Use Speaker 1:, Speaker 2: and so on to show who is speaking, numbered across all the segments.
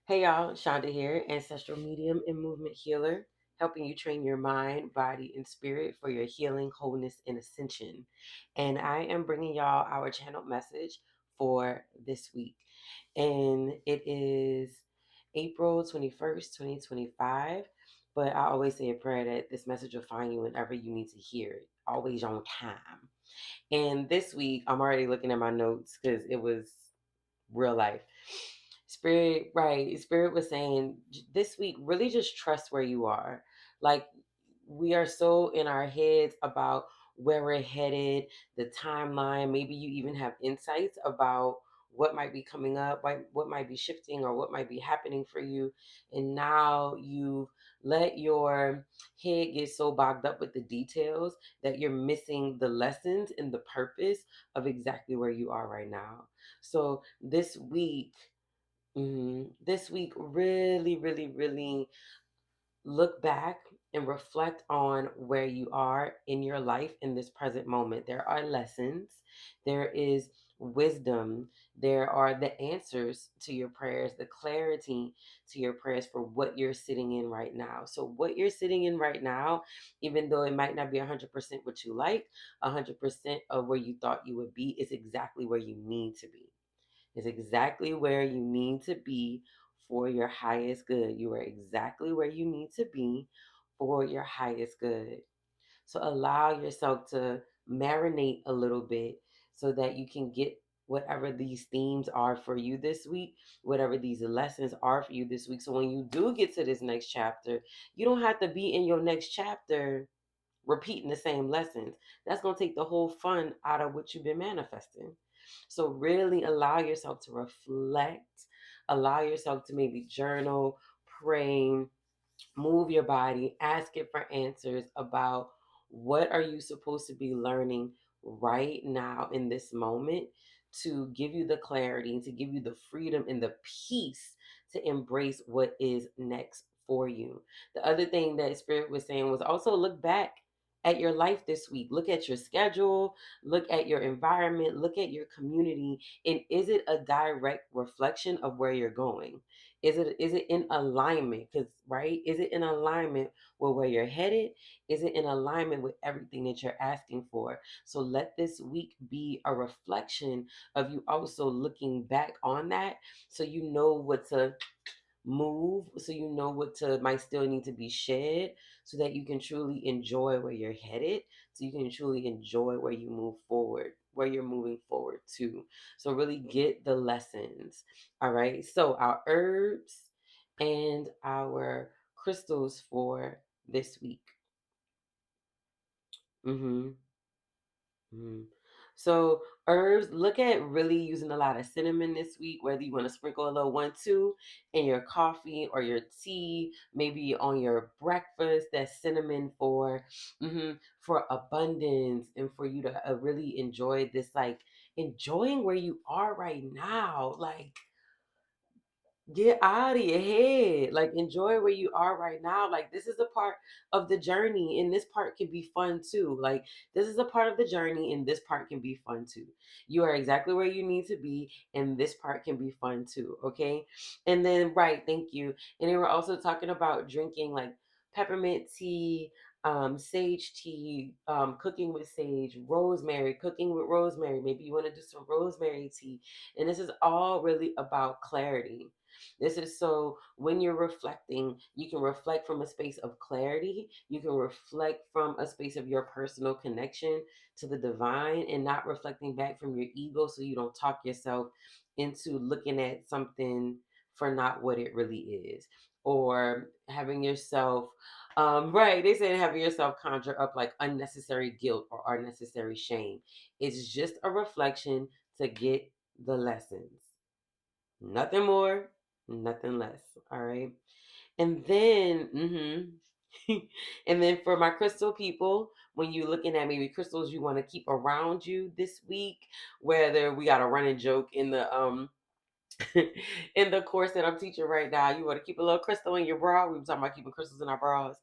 Speaker 1: Hey y'all, Shanda here, Ancestral medium and movement healer, helping you train your mind, body, and spirit for your healing, wholeness, and ascension. And I am bringing y'all our channel message for this week. And it is April 21st, 2025. But I always say a prayer that this message will find you whenever you need to hear it, always on time. And this week, I'm already looking at my notes because it was real life. Spirit, right? Spirit was saying this week, really just trust where you are. Like, we are so in our heads about where we're headed, the timeline. Maybe you even have insights about what might be coming up, what might be shifting, or what might be happening for you. And now you've let your head get so bogged up with the details that you're missing the lessons and the purpose of exactly where you are right now. So this week, really, really, really look back and reflect on where you are in your life in this present moment. There are lessons, there is wisdom, there are the answers to your prayers, the clarity to your prayers for what you're sitting in right now. So, what you're sitting in right now, even though it might not be 100% what you like, 100% of where you thought you would be, is exactly where you need to be, is exactly where you need to be for your highest good. You are exactly where you need to be for your highest good. So allow yourself to marinate a little bit so that you can get whatever these themes are for you this week, whatever these lessons are for you this week. So when you do get to this next chapter, you don't have to be in your next chapter repeating the same lessons. That's going to take the whole fun out of what you've been manifesting. So, really allow yourself to reflect, allow yourself to maybe journal, pray, move your body, ask it for answers about what are you supposed to be learning right now in this moment to give you the clarity, to give you the freedom and the peace to embrace what is next for you. The other thing that Spirit was saying was also look back at your life this week. Look at your schedule, look at your environment, look at your community, and is it a direct reflection of where you're going? Is it in alignment? Because right, is it in alignment with where you're headed? Is it in alignment with everything that you're asking for? So let this week be a reflection of you also looking back on that, so you know what to move, so you know what to might still need to be shed, so that you can truly enjoy where you're headed, so you can truly enjoy where you move forward, where you're moving forward to. So really get the lessons. All right, so our herbs and our crystals for this week. Mm-hmm. Mm. So herbs, look at really using a lot of cinnamon this week, whether you want to sprinkle a little one, two in your coffee or your tea, maybe on your breakfast. That's cinnamon for abundance and for you to really enjoy this, like enjoying where you are right now. Like get out of your head. Like enjoy where you are right now. Like this is a part of the journey, and this part can be fun too. Like this is a part of the journey, and this part can be fun too. You are exactly where you need to be, and this part can be fun too. Okay. And then right, thank you. And then we're also talking about drinking like peppermint tea, sage tea, cooking with sage, rosemary, cooking with rosemary. Maybe you want to do some rosemary tea. And this is all really about clarity. This is so when you're reflecting, you can reflect from a space of clarity. You can reflect from a space of your personal connection to the divine and not reflecting back from your ego, so you don't talk yourself into looking at something for not what it really is, or having yourself right, they say having yourself conjure up like unnecessary guilt or unnecessary shame. It's just a reflection to get the lessons. Nothing more, nothing less. All right. And then, and then for my crystal people, when you're looking at maybe crystals you want to keep around you this week, whether we got a running joke in the in the course that I'm teaching right now, you want to keep a little crystal in your bra. We were talking about keeping crystals in our bras.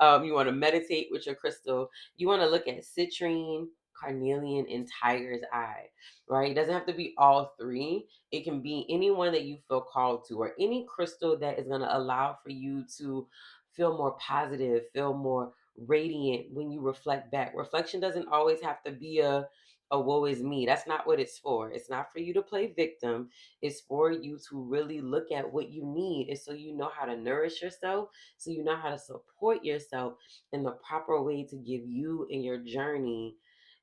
Speaker 1: You want to meditate with your crystal. You want to look at citrine, carnelian, and tiger's eye, right? It doesn't have to be all three. It can be anyone that you feel called to, or any crystal that is going to allow for you to feel more positive, feel more radiant when you reflect back. Reflection doesn't always have to be a woe is me. That's not what it's for. It's not for you to play victim. It's for you to really look at what you need. It's so you know how to nourish yourself, so you know how to support yourself in the proper way to give you and your journey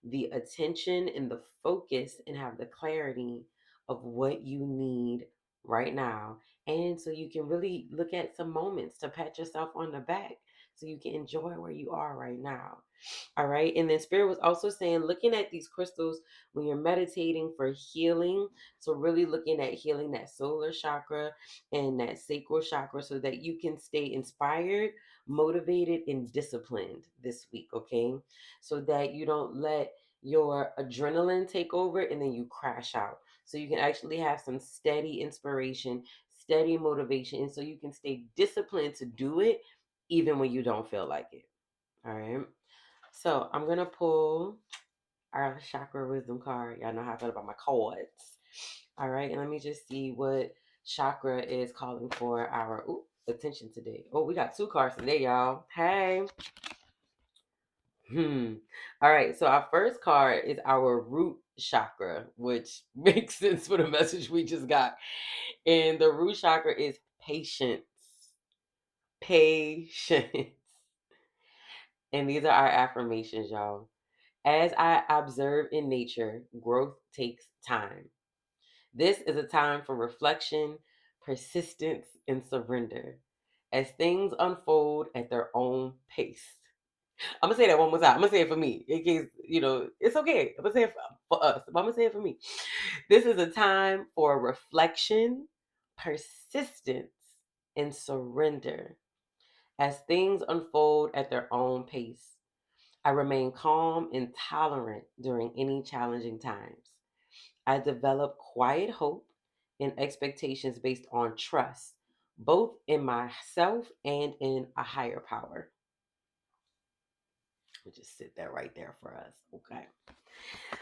Speaker 1: the attention and the focus and have the clarity of what you need right now. And so you can really look at some moments to pat yourself on the back so you can enjoy where you are right now. All right. And then Spirit was also saying, looking at these crystals when you're meditating for healing. So, really looking at healing that solar chakra and that sacral chakra so that you can stay inspired, motivated, and disciplined this week. Okay. So that you don't let your adrenaline take over and then you crash out. So, you can actually have some steady inspiration, steady motivation. And so you can stay disciplined to do it even when you don't feel like it. All right. So I'm gonna pull our chakra wisdom card. Y'all know how I feel about my cards. All right, and let me just see what chakra is calling for our attention today. Oh, we got two cards today, y'all. Hey. All right, so our first card is our root chakra, which makes sense for the message we just got. And the root chakra is patience. Patience. And these are our affirmations, y'all. As I observe in nature, growth takes time. This is a time for reflection, persistence, and surrender as things unfold at their own pace. I'm gonna say that one more time. I'm gonna say it for me, in case it's okay. I'm gonna say it for us, but I'm gonna say it for me. This is a time for reflection, persistence, and surrender as things unfold at their own pace. I remain calm and tolerant during any challenging times. I develop quiet hope and expectations based on trust, both in myself and in a higher power. We'll just sit that right there for us. Okay.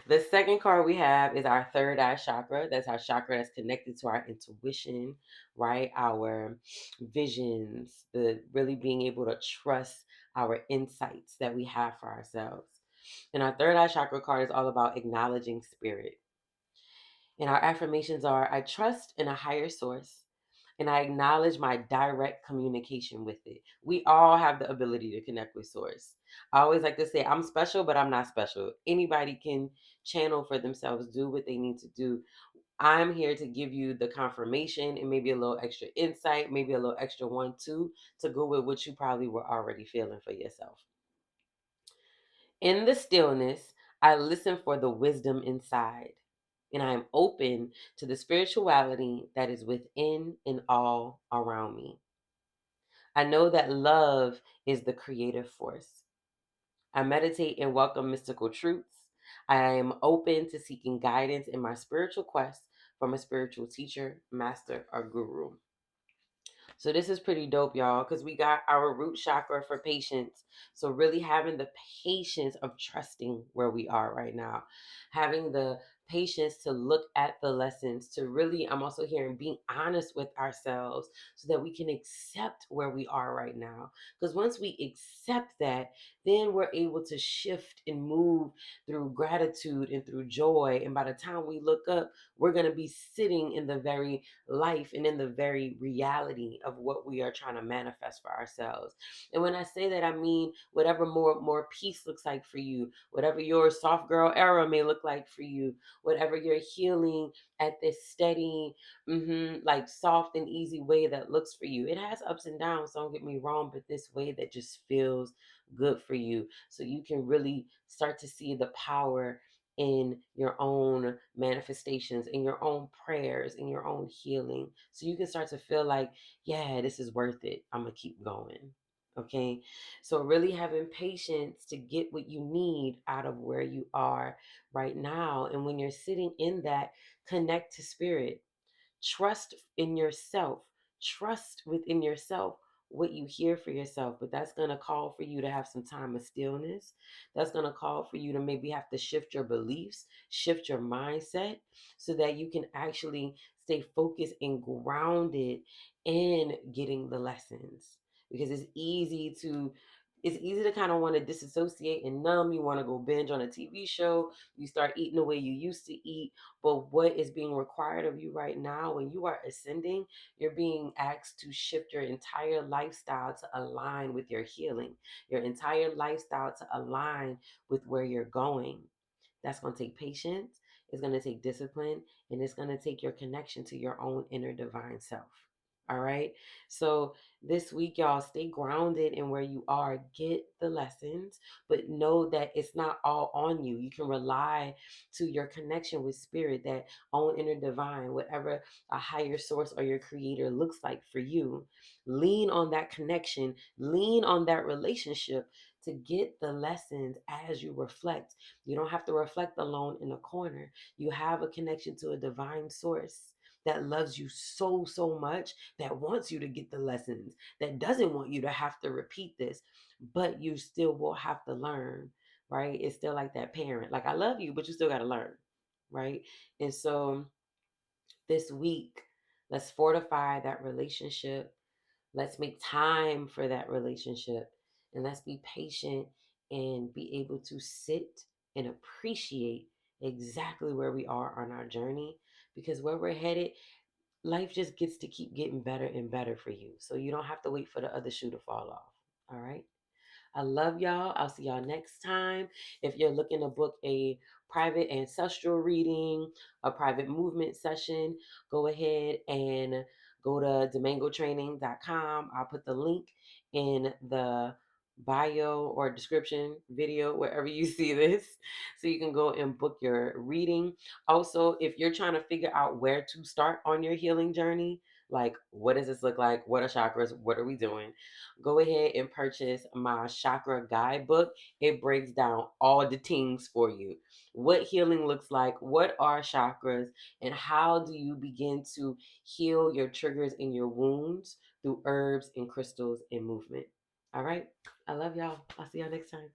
Speaker 1: The second card we have is our third eye chakra. That's our chakra that's connected to our intuition, right? Our visions, the really being able to trust our insights that we have for ourselves. And our third eye chakra card is all about acknowledging spirit. And our affirmations are I trust in a higher source and I acknowledge my direct communication with it. We all have the ability to connect with source. I always like to say, I'm special, but I'm not special. Anybody can channel for themselves, do what they need to do. I'm here to give you the confirmation and maybe a little extra insight, maybe a little extra one, two, to go with what you probably were already feeling for yourself. In the stillness, I listen for the wisdom inside, and I am open to the spirituality that is within and all around me. I know that love is the creative force. I meditate and welcome mystical truths. I am open to seeking guidance in my spiritual quest from a spiritual teacher, master, or guru. So this is pretty dope, y'all, because we got our root chakra for patience. So really having the patience of trusting where we are right now, having the patience to look at the lessons, to really, I'm also hearing being honest with ourselves so that we can accept where we are right now. Because once we accept that, then we're able to shift and move through gratitude and through joy. And by the time we look up, we're going to be sitting in the very life and in the very reality of what we are trying to manifest for ourselves. And when I say that, I mean whatever more peace looks like for you, whatever your soft girl era may look like for you, whatever you're healing at this steady, like soft and easy way that looks for you. It has ups and downs, don't get me wrong, but this way that just feels good for you. So you can really start to see the power in your own manifestations, in your own prayers, in your own healing. So you can start to feel like, yeah, this is worth it. I'm going to keep going. Okay. So really having patience to get what you need out of where you are right now. And when you're sitting in that, connect to spirit. Trust in yourself. Trust within yourself. what you hear for yourself, but that's going to call for you to have some time of stillness. That's going to call for you to maybe have to shift your beliefs, shift your mindset, so that you can actually stay focused and grounded in getting the lessons. Because it's easy to kind of want to disassociate and numb. You want to go binge on a TV show. You start eating the way you used to eat. But what is being required of you right now when you are ascending, you're being asked to shift your entire lifestyle to align with your healing, your entire lifestyle to align with where you're going. That's going to take patience, it's going to take discipline, and it's going to take your connection to your own inner divine self. All right. So this week, y'all, stay grounded in where you are. Get the lessons, but know that it's not all on you. You can rely to your connection with spirit, that own inner divine, whatever a higher source or your creator looks like for you. Lean on that connection, lean on that relationship to get the lessons as you reflect. You don't have to reflect alone in a corner. You have a connection to a divine source that loves you so, so much, that wants you to get the lessons, that doesn't want you to have to repeat this, but you still will have to learn, right? It's still like that parent. Like, I love you, but you still got to learn, right? And so this week, let's fortify that relationship. Let's make time for that relationship. And let's be patient and be able to sit and appreciate exactly where we are on our journey. Because where we're headed, life just gets to keep getting better and better for you. So you don't have to wait for the other shoe to fall off. All right. I love y'all. I'll see y'all next time. If you're looking to book a private ancestral reading, a private movement session, go ahead and go to domangotraining.com. I'll put the link in the bio or description video, wherever you see this, so you can go and book your reading. Also, if you're trying to figure out where to start on your healing journey, like what does this look like? What are chakras? What are we doing? Go ahead and purchase my chakra guidebook. It breaks down all the things for you. What healing looks like, what are chakras, and how do you begin to heal your triggers and your wounds through herbs and crystals and movement. All right. I love y'all. I'll see y'all next time.